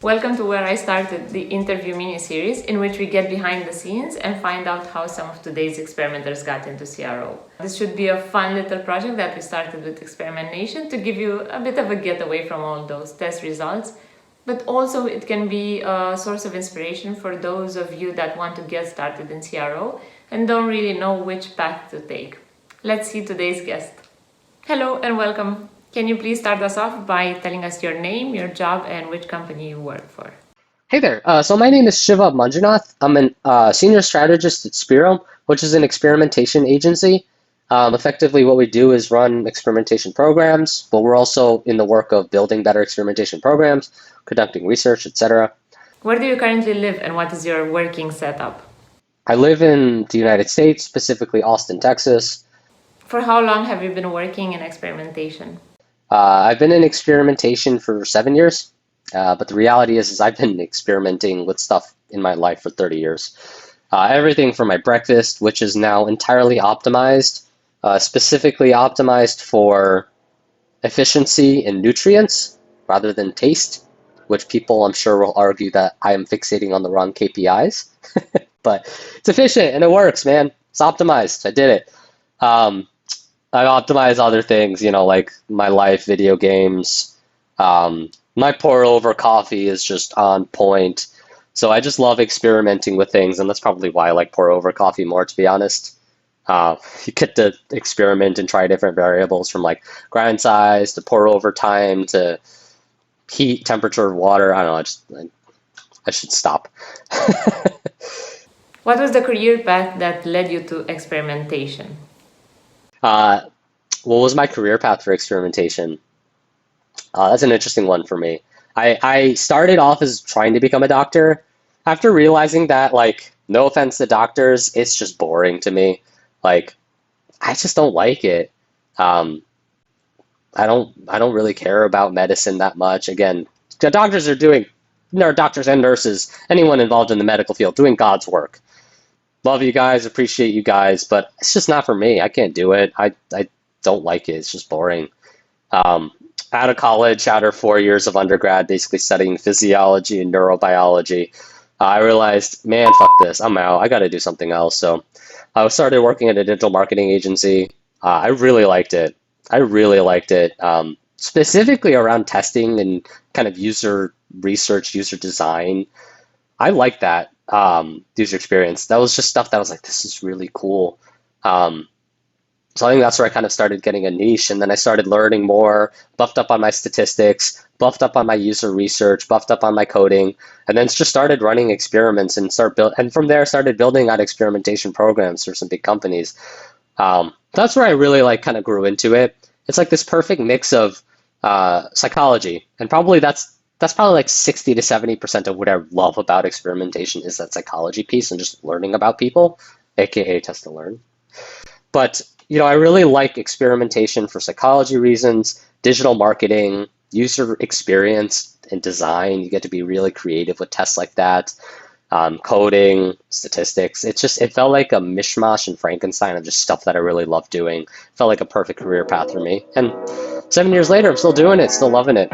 Welcome to Where I Started, the interview mini-series in which we get behind the scenes and find out how some of today's experimenters got into CRO. This should be a fun little project that we started with Experimentation to give you a bit of a getaway from all those test results, but also it can be a source of inspiration for those of you that want to get started in CRO and don't really know which path to take. Let's see today's guest. Hello and welcome. Can you please start us off by telling us your name, your job, and which company you work for? Hey there. So my name is Shiva Manjunath. I'm a senior strategist at Spiro, which is an experimentation agency. Effectively, what we do is run experimentation programs, but we're also in the work of building better experimentation programs, conducting research, etc. Where do you currently live and what is your working setup? I live in the United States, specifically Austin, Texas. For how long have you been working in experimentation? I've been in experimentation for 7 years, but the reality is I've been experimenting with stuff in my life for 30 years. Everything from my breakfast, which is now entirely optimized, specifically optimized for efficiency and nutrients rather than taste, which people I'm sure will argue that I am fixating on the wrong KPIs. But it's efficient and it works, man. It's optimized. I did it. I optimize other things, like my life, video games. My pour over coffee is just on point. So I just love experimenting with things, and that's probably why I like pour over coffee more, to be honest. You get to experiment and try different variables from like grind size to pour over time to heat, temperature of water. I don't know, I should stop. What was the career path that led you to experimentation? What was my career path for experimentation? That's an interesting one for me. I started off as trying to become a doctor. After realizing that, no offense to doctors, it's just boring to me. I just don't like it. I don't really care about medicine that much. Again, the doctors doctors and nurses, anyone involved in the medical field, doing God's work. Love you guys, appreciate you guys, but it's just not for me. I can't do it. I don't like it. It's just boring. Out of college, after 4 years of undergrad, basically studying physiology and neurobiology, I realized, man, fuck this. I'm out. I got to do something else. So I started working at a digital marketing agency. I really liked it. Specifically around testing and kind of user research, user design. I like that. User experience. That was just stuff that I was like, this is really cool. So I think that's where I kind of started getting a niche, and then I started learning more, buffed up on my statistics, buffed up on my user research, buffed up on my coding, and then just started running experiments and from there started building out experimentation programs for some big companies. That's where I really kind of grew into it. It's like this perfect mix of psychology, and probably that's probably like 60 to 70% of what I love about experimentation is that psychology piece and just learning about people, aka test to learn. But I really like experimentation for psychology reasons, digital marketing, user experience and design. You get to be really creative with tests like that, coding, statistics. It felt like a mishmash and Frankenstein of just stuff that I really love doing. It felt like a perfect career path for me. And 7 years later, I'm still doing it, still loving it.